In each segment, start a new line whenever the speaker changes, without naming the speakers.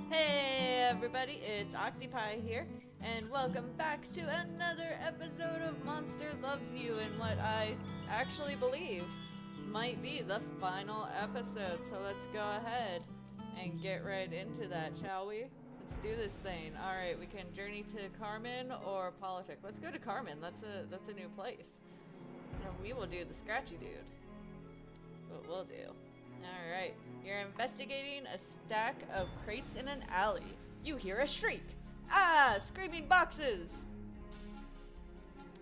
Hey everybody, it's Octopi here, and welcome back to another episode of Monster Loves You in what I actually believe might be the final episode. So let's go ahead and get right into that, shall we? Let's do this thing. Alright, we can journey to Carmen or Politic. Let's go to Carmen, that's a new place. And we will do the Scratchy Dude. That's what we'll do. Alright, you're investigating a stack of crates in an alley. You hear a shriek. Ah! Screaming boxes!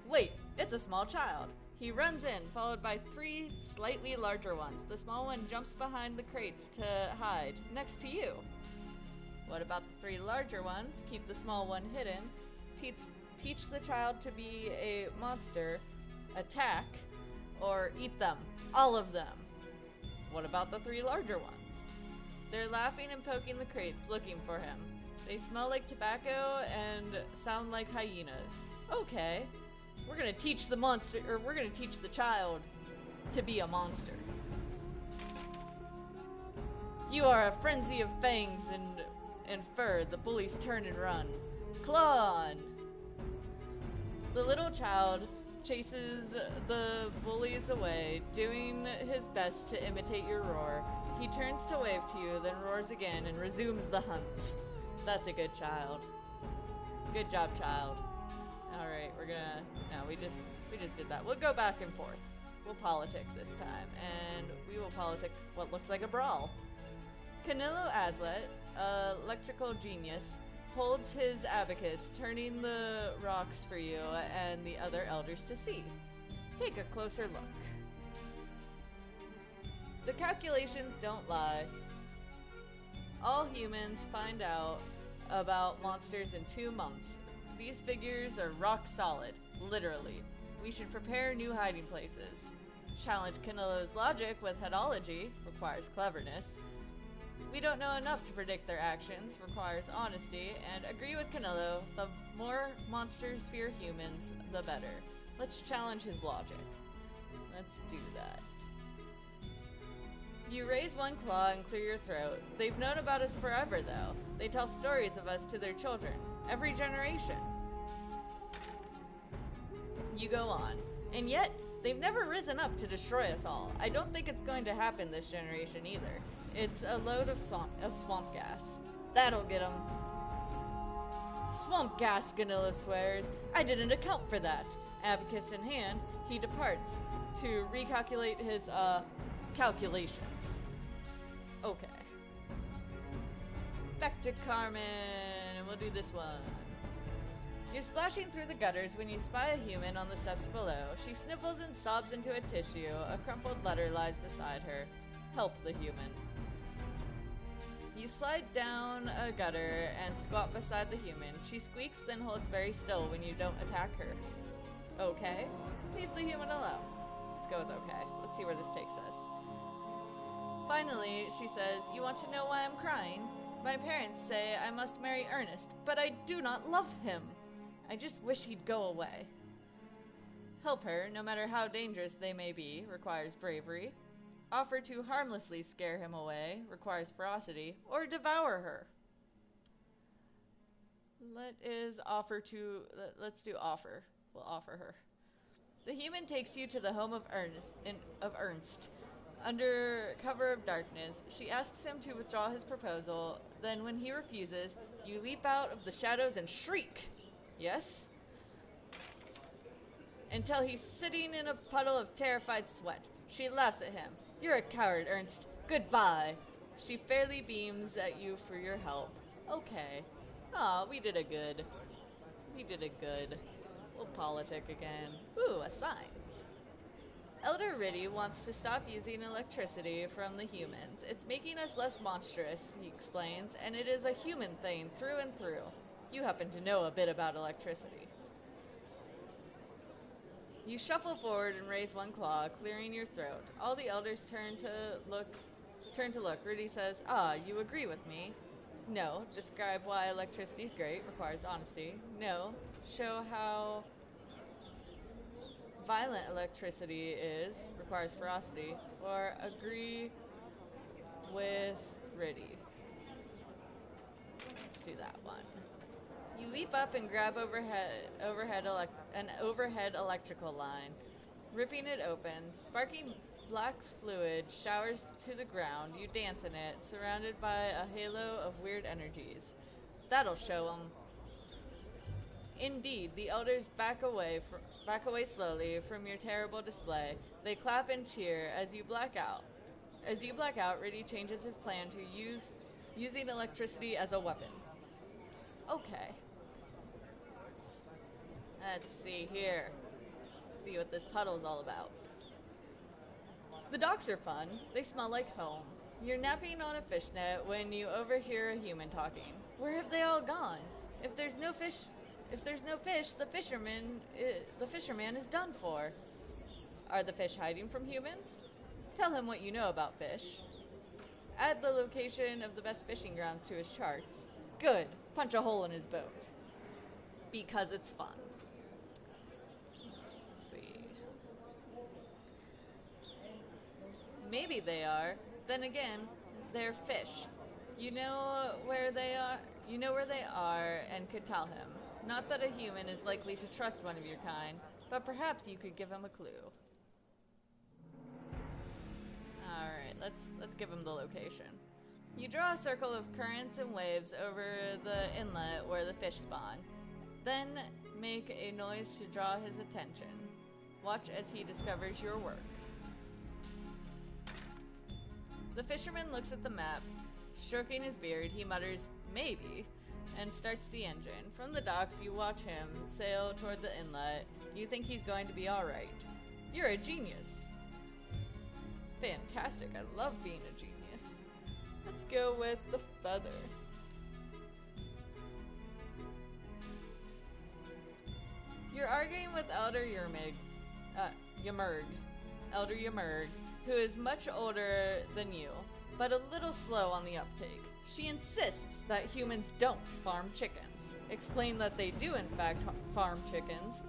Wait, it's a small child. He runs in, followed by three slightly larger ones. The small one jumps behind the crates to hide, next to you. What about the three larger ones? Keep the small one hidden. Teach the child to be a monster, attack, or eat them. All of them. What about the three larger ones? They're laughing and poking the crates, looking for him. They smell like tobacco and sound like hyenas. Okay, we're gonna teach the monster, or we're gonna teach the child to be a monster. You are a frenzy of fangs and fur. The bullies turn and run. Claw on! The little child chases the bullies away, doing his best to imitate your roar. He turns to wave to you, then roars again and resumes the hunt. That's a good child. Good job, child. Alright, we're gonna... No, we just did that. We'll go back and forth. We'll politic this time, and we will politic what looks like a brawl. Canelo Azlet, electrical genius, holds his abacus, turning the rocks for you and the other elders to see. Take a closer look. The calculations don't lie. All humans find out about monsters in 2 months. These figures are rock solid, literally. We should prepare new hiding places. Challenge Canelo's logic with headology, requires cleverness. We don't know enough to predict their actions, requires honesty, and agree with Canelo, the more monsters fear humans, the better. Let's challenge his logic. Let's do that. You raise one claw and clear your throat. They've known about us forever, though. They tell stories of us to their children. Every generation. You go on. And yet, they've never risen up to destroy us all. I don't think it's going to happen this generation either. It's a load of swamp gas. That'll get them. Swamp gas, Ganilla swears. I didn't account for that. Abacus in hand, he departs to recalculate his, calculations. Okay. Back to Carmen, and we'll do this one. You're splashing through the gutters when you spy a human on the steps below. She sniffles and sobs into a tissue. A crumpled letter lies beside her. Help the human. You slide down a gutter and squat beside the human. She squeaks, then holds very still when you don't attack her. Okay. Leave the human alone. Let's go with okay. Let's see where this takes us. Finally, she says, you want to know why I'm crying? My parents say I must marry Ernest, but I do not love him. I just wish he'd go away. Help her, no matter how dangerous they may be, requires bravery. Offer to harmlessly scare him away, requires ferocity, or devour her. Let's do offer. We'll offer her. The human takes you to the home of Ernst. Under cover of darkness, she asks him to withdraw his proposal. Then when he refuses, you leap out of the shadows and shriek. Yes? Until he's sitting in a puddle of terrified sweat. She laughs at him. You're a coward, Ernst. Goodbye. She fairly beams at you for your help. Okay. Aw, we did a good. We'll politic again. Ooh, a sign. Elder Riddy wants to stop using electricity from the humans. It's making us less monstrous, he explains, and it is a human thing through and through. You happen to know a bit about electricity. You shuffle forward and raise one claw, clearing your throat. All the elders turn to look. Riddy says, you agree with me. No. Describe why electricity's great, requires honesty. No. Show how violent electricity is, requires ferocity. Or agree with Riddy. do that one. You leap up and grab an overhead electrical line. Ripping it open, sparking black fluid showers to the ground. You dance in it, surrounded by a halo of weird energies. That'll show 'em. Indeed, the elders back away slowly from your terrible display. They clap and cheer as you black out. Riddy changes his plan to using electricity as a weapon. Okay. Let's see here. Let's see what this puddle's all about. The docks are fun. They smell like home. You're napping on a fishnet when you overhear a human talking. Where have they all gone? If there's no fish, the fisherman is done for. Are the fish hiding from humans? Tell him what you know about fish. Add the location of the best fishing grounds to his charts. Good. Punch a hole in his boat. Because it's fun. Let's see. Maybe they are. Then again, they're fish. You know where they are and could tell him. Not that a human is likely to trust one of your kind, but perhaps you could give him a clue. Alright, let's give him the location. You draw a circle of currents and waves over the inlet where the fish spawn. Then make a noise to draw his attention. Watch as he discovers your work. The fisherman looks at the map. Stroking his beard, he mutters, "Maybe," and starts the engine. From the docks, you watch him sail toward the inlet. You think he's going to be alright. You're a genius. Fantastic, I love being a genius. Let's go with the feather. You're arguing with Elder Ymurg, who is much older than you, but a little slow on the uptake. She insists that humans don't farm chickens. Explain that they do in fact farm chickens.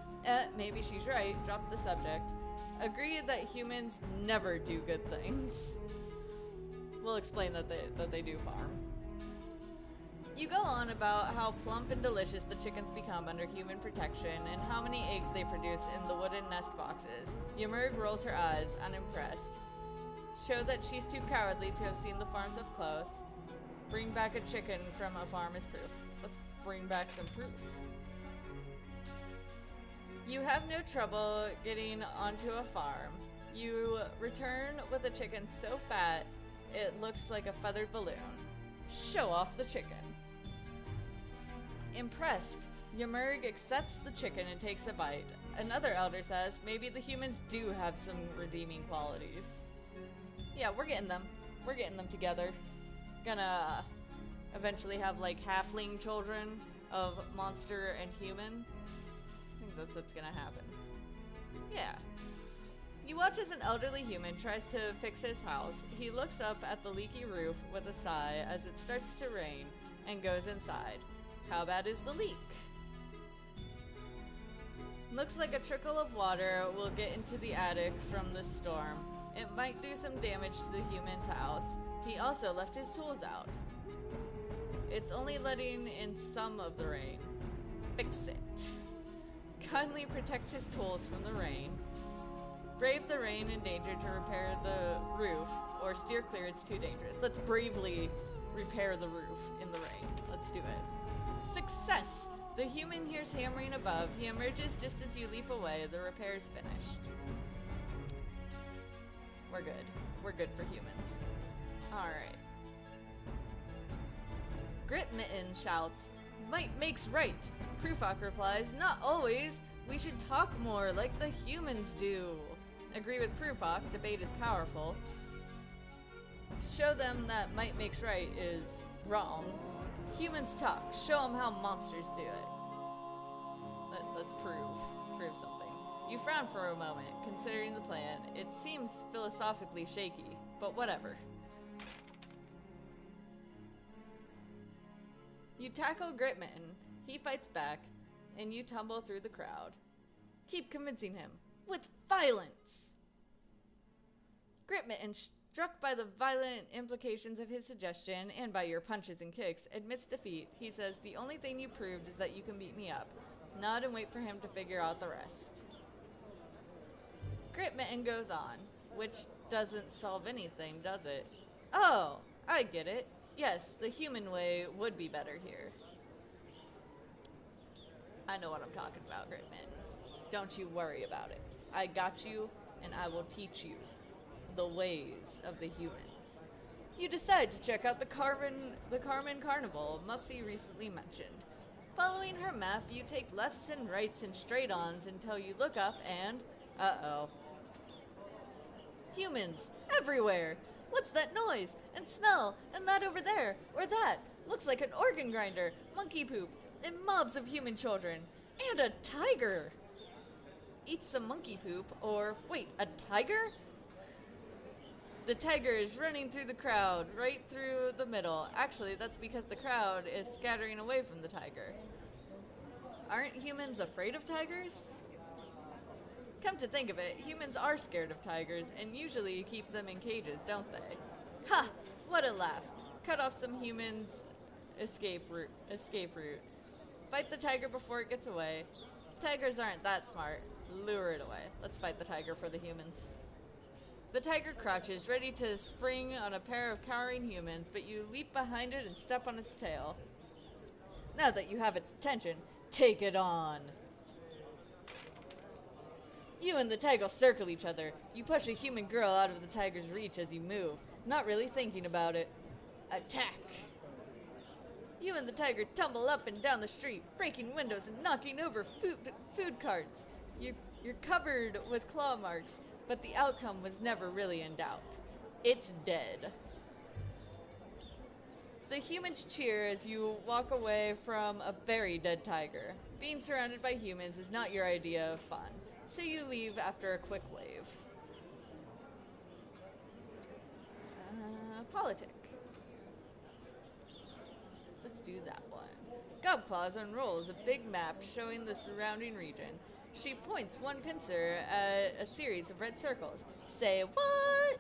Maybe she's right, drop the subject. Agree that humans never do good things. We'll explain that they do farm. You go on about how plump and delicious the chickens become under human protection and how many eggs they produce in the wooden nest boxes. Ymurg rolls her eyes, unimpressed. Show that she's too cowardly to have seen the farms up close. Bring back a chicken from a farm as proof. Let's bring back some proof. You have no trouble getting onto a farm. You return with a chicken so fat it looks like a feathered balloon. Show off the chicken. Impressed, Ymurg accepts the chicken and takes a bite. Another elder says maybe the humans do have some redeeming qualities. Yeah, we're getting them. We're getting them together. Gonna eventually have like halfling children of monster and human. I think that's what's gonna happen. Yeah. You watch as an elderly human tries to fix his house. He looks up at the leaky roof with a sigh as it starts to rain and goes inside. How bad is the leak? Looks like a trickle of water will get into the attic from the storm. It might do some damage to the human's house. He also left his tools out. It's only letting in some of the rain. Fix it. Kindly protect his tools from the rain. Brave the rain in danger to repair the roof, or steer clear, it's too dangerous. Let's bravely repair the roof in the rain. Let's do it. Success! The human hears hammering above. He emerges just as you leap away. The repair's finished. We're good. We're good for humans. Alright. Gritmitten shouts, "Might makes right." Prufok replies, "Not always. We should talk more like the humans do." Agree with Prufok. Debate is powerful. Show them that might makes right is wrong. Humans talk. Show them how monsters do it. Let's prove something. You frown for a moment, considering the plan. It seems philosophically shaky, but whatever. You tackle Gritmitten. He fights back, and you tumble through the crowd. Keep convincing him. With violence! Gritmitten Struck by the violent implications of his suggestion and by your punches and kicks, admits defeat. He says, the only thing you proved is that you can beat me up. Nod and wait for him to figure out the rest. Gritmitten goes on, which doesn't solve anything, does it? Oh, I get it. Yes, the human way would be better here. I know what I'm talking about, Gritmitten. Don't you worry about it. I got you, and I will teach you the ways of the humans. You decide to check out the Carmen Carnival Mupsy recently mentioned. Following her map, you take lefts and rights and straight-ons until you look up and... uh-oh. Humans! Everywhere! What's that noise? And smell? And that over there? Or that? Looks like an organ grinder, monkey poop, and mobs of human children. And a tiger! Eat some monkey poop, or... wait, a tiger? The tiger is running through the crowd, right through the middle. Actually, that's because the crowd is scattering away from the tiger. Aren't humans afraid of tigers? Come to think of it, humans are scared of tigers and usually keep them in cages, don't they? Ha! What a laugh. Cut off some humans' escape route. Fight the tiger before it gets away. Tigers aren't that smart. Lure it away. Let's fight the tiger for the humans. The tiger crouches, ready to spring on a pair of cowering humans, but you leap behind it and step on its tail. Now that you have its attention, take it on! You and the tiger circle each other. You push a human girl out of the tiger's reach as you move, not really thinking about it. Attack! You and the tiger tumble up and down the street, breaking windows and knocking over food carts. You're covered with claw marks, but the outcome was never really in doubt. It's dead. The humans cheer as you walk away from a very dead tiger. Being surrounded by humans is not your idea of fun, so you leave after a quick wave. Politic. Let's do that one. Gobclaws unrolls a big map showing the surrounding region. She points one pincer at a series of red circles. Say what?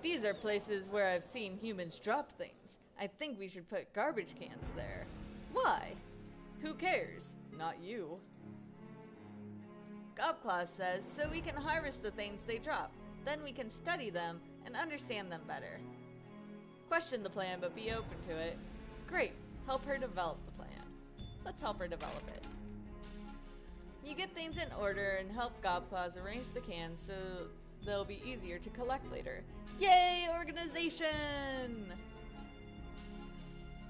These are places where I've seen humans drop things. I think we should put garbage cans there. Why? Who cares? Not you. Gobclaw says, so we can harvest the things they drop. Then we can study them and understand them better. Question the plan, but be open to it. Great. Help her develop the plan. Let's help her develop it. You get things in order and help Gobclaws arrange the cans so they'll be easier to collect later. Yay, organization!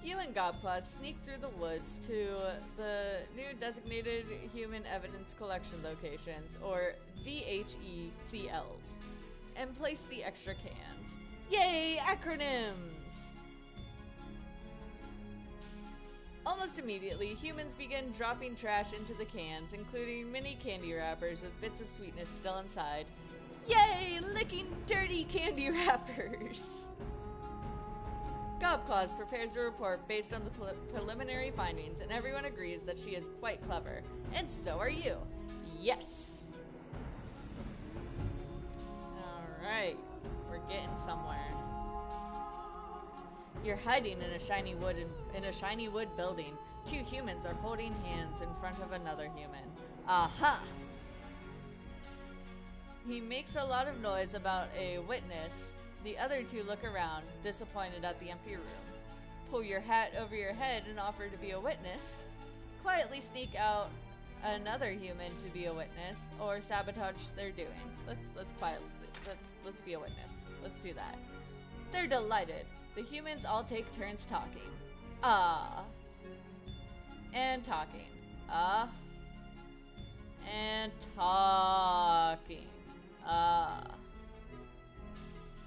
You and Gobclaws sneak through the woods to the new designated human evidence collection locations, or DHECLs, and place the extra cans. Yay, acronyms! Almost immediately, humans begin dropping trash into the cans, including mini candy wrappers with bits of sweetness still inside. Yay! Licking dirty candy wrappers! Gobclaws prepares a report based on the preliminary findings, and everyone agrees that she is quite clever. And so are you. Yes! Alright, we're getting somewhere. You're hiding in a shiny wood building. Two humans are holding hands in front of another human. Aha! He makes a lot of noise about a witness. The other two look around, disappointed at the empty room. Pull your hat over your head and offer to be a witness. Quietly sneak out another human to be a witness, or sabotage their doings. Let's be a witness. Let's do that. They're delighted. The humans all take turns talking. Ah. And talking. Ah. And talking. Ah.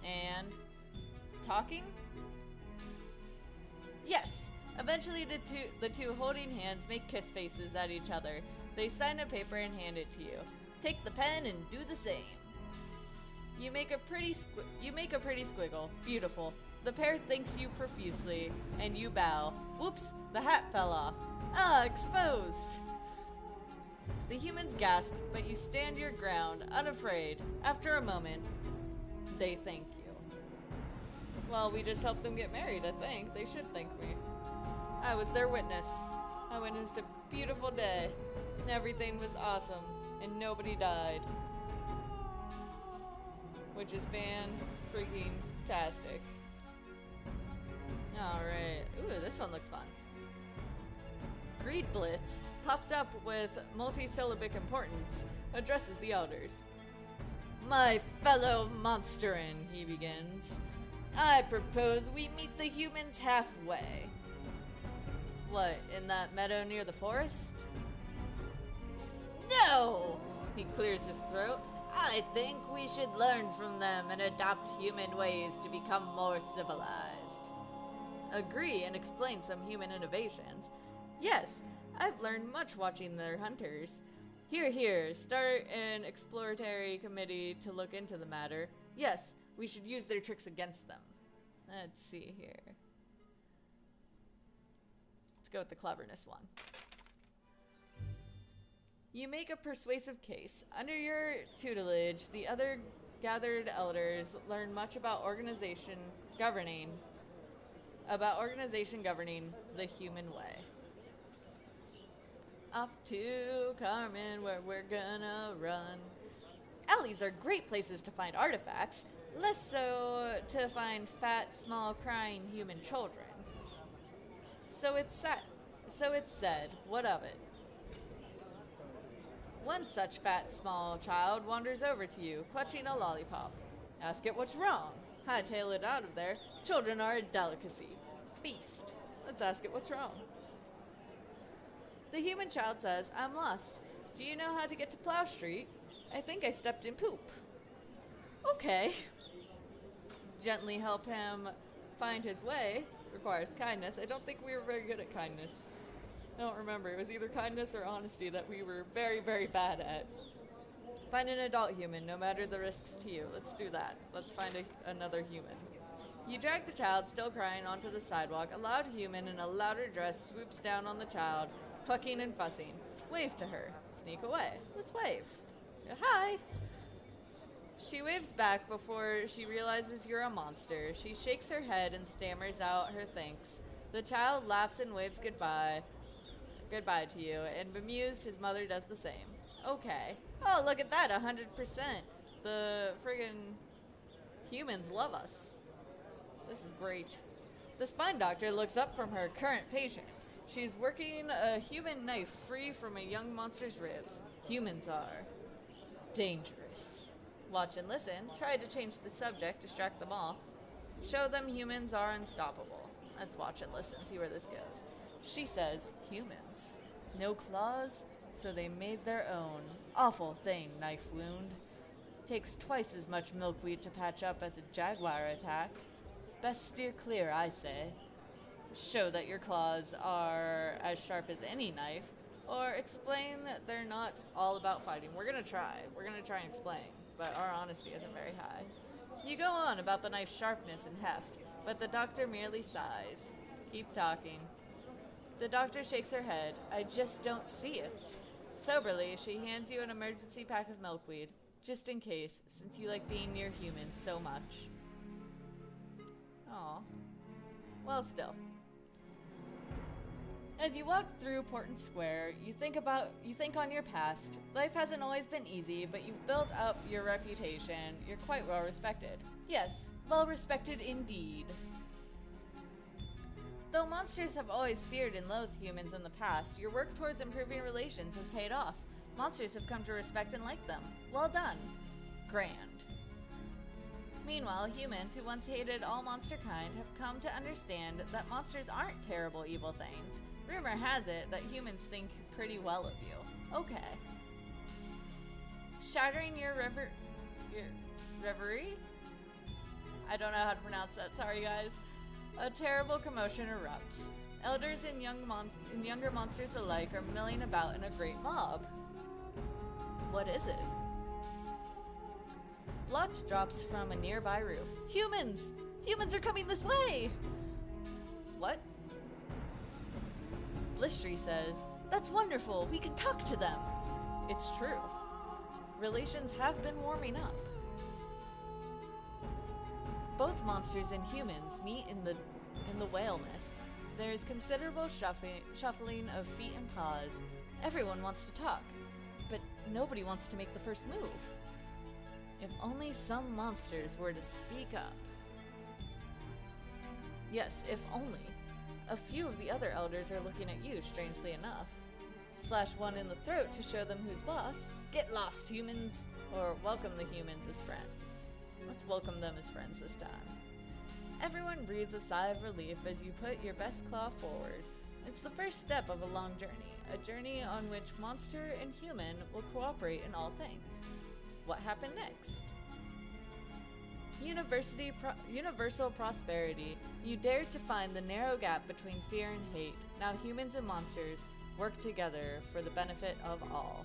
And talking? Yes. Eventually the two holding hands make kiss faces at each other. They sign a paper and hand it to you. Take the pen and do the same. You make a pretty squiggle. Beautiful. The pair thanks you profusely, and you bow. Whoops, the hat fell off. Ah, exposed. The humans gasp, but you stand your ground, unafraid. After a moment, they thank you. Well, we just helped them get married, I think. They should thank me. I was their witness. I witnessed a beautiful day. And everything was awesome. And nobody died. Which is fan-freaking-tastic. Alright. Ooh, this one looks fun. Greed Blitz, puffed up with multi-syllabic importance, addresses the elders. My fellow monsterin, he begins. I propose we meet the humans halfway. What, in that meadow near the forest? No! He clears his throat. I think we should learn from them and adopt human ways to become more civilized. Agree and explain some human innovations. Yes, I've learned much watching their hunters. Here, start an exploratory committee to look into the matter. Yes, we should use their tricks against them. Let's see here. Let's go with the cleverness one. You make a persuasive case. Under your tutelage, the other gathered elders learn much about organization governing the human way. Off to Carmen, where we're gonna run. Alleys are great places to find artifacts, less so to find fat, small, crying human children. So it's said, what of it? One such fat, small child wanders over to you, clutching a lollipop. Ask it what's wrong. Hightail it out of there. Children are a delicacy. Feast. Let's ask it what's wrong. The human child says, I'm lost. Do you know how to get to Plow Street? I think I stepped in poop. Okay. Gently help him find his way. Requires kindness. I don't think we were very good at kindness. I don't remember. It was either kindness or honesty that we were very, very bad at. Find an adult human, no matter the risks to you. Let's do that. Let's find another human. You drag the child, still crying, onto the sidewalk. A loud human in a louder dress swoops down on the child, clucking and fussing. Wave to her. Sneak away. Let's wave. Hi! She waves back before she realizes you're a monster. She shakes her head and stammers out her thanks. The child laughs and waves goodbye to you, and bemused, his mother does the same. Okay. Oh, look at that, 100%. The friggin' humans love us. This is great. The spine doctor looks up from her current patient. She's working a human knife free from a young monster's ribs. Humans are dangerous. Watch and listen. Try to change the subject, distract them all. Show them humans are unstoppable. Let's watch and listen, see where this goes. She says, humans. No claws, so they made their own. Awful thing, knife wound. Takes twice as much milkweed to patch up as a jaguar attack. Best steer clear, I say. Show that your claws are as sharp as any knife, or explain that they're not all about fighting. We're gonna try and explain, but our honesty isn't very high. You go on about the knife's sharpness and heft, but the doctor merely sighs. Keep talking. The doctor shakes her head. I just don't see it. Soberly, she hands you an emergency pack of milkweed, just in case, since you like being near humans so much. Aw. Well, still. As you walk through Portland Square, you think on your past. Life hasn't always been easy, but you've built up your reputation. You're quite well respected. Yes, well respected indeed. Though monsters have always feared and loathed humans in the past, your work towards improving relations has paid off. Monsters have come to respect and like them. Well done. Grand. Meanwhile, humans who once hated all monster kind have come to understand that monsters aren't terrible evil things. Rumor has it that humans think pretty well of you. Okay. Shattering your reverie? I don't know how to pronounce that, sorry guys. A terrible commotion erupts. Elders and younger monsters alike are milling about in a great mob. What is it? Blotch drops from a nearby roof. Humans! Humans are coming this way! What? Blistry says, that's wonderful, we can talk to them. It's true. Relations have been warming up. Both monsters and humans meet in the whale nest. There is considerable shuffling of feet and paws. Everyone wants to talk, but nobody wants to make the first move. If only some monsters were to speak up. Yes, if only. A few of the other elders are looking at you, strangely enough. Slash one in the throat to show them who's boss. Get lost, humans! Or welcome the humans as friends. Let's welcome them as friends this time. Everyone breathes a sigh of relief as you put your best claw forward. It's the first step of a long journey, a journey on which monster and human will cooperate in all things. What happened next? Universal prosperity. You dared to find the narrow gap between fear and hate. Now humans and monsters work together for the benefit of all.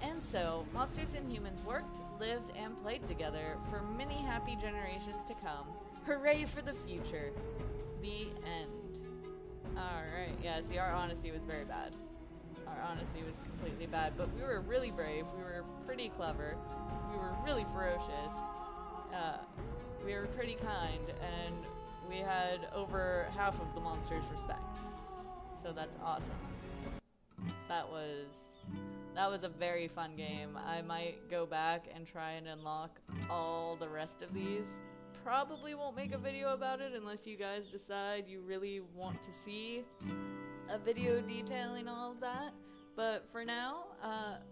And so, monsters and humans worked, lived, and played together for many happy generations to come. Hooray for the future. The end. Alright, yeah, see, our honesty was very bad. Our honesty was completely bad, but we were really brave, we were pretty clever, we were really ferocious, we were pretty kind, and we had over half of the monsters' respect. So that's awesome. That was a very fun game. I might go back and try and unlock all the rest of these. Probably won't make a video about it unless you guys decide you really want to see a video detailing all of that. But for now,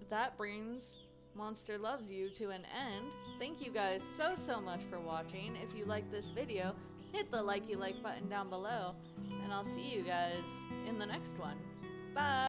that brings Monster Loves You to an end. Thank you guys so much for watching. If you like this video, hit the likey like button down below, and I'll see you guys in the next one. Bye!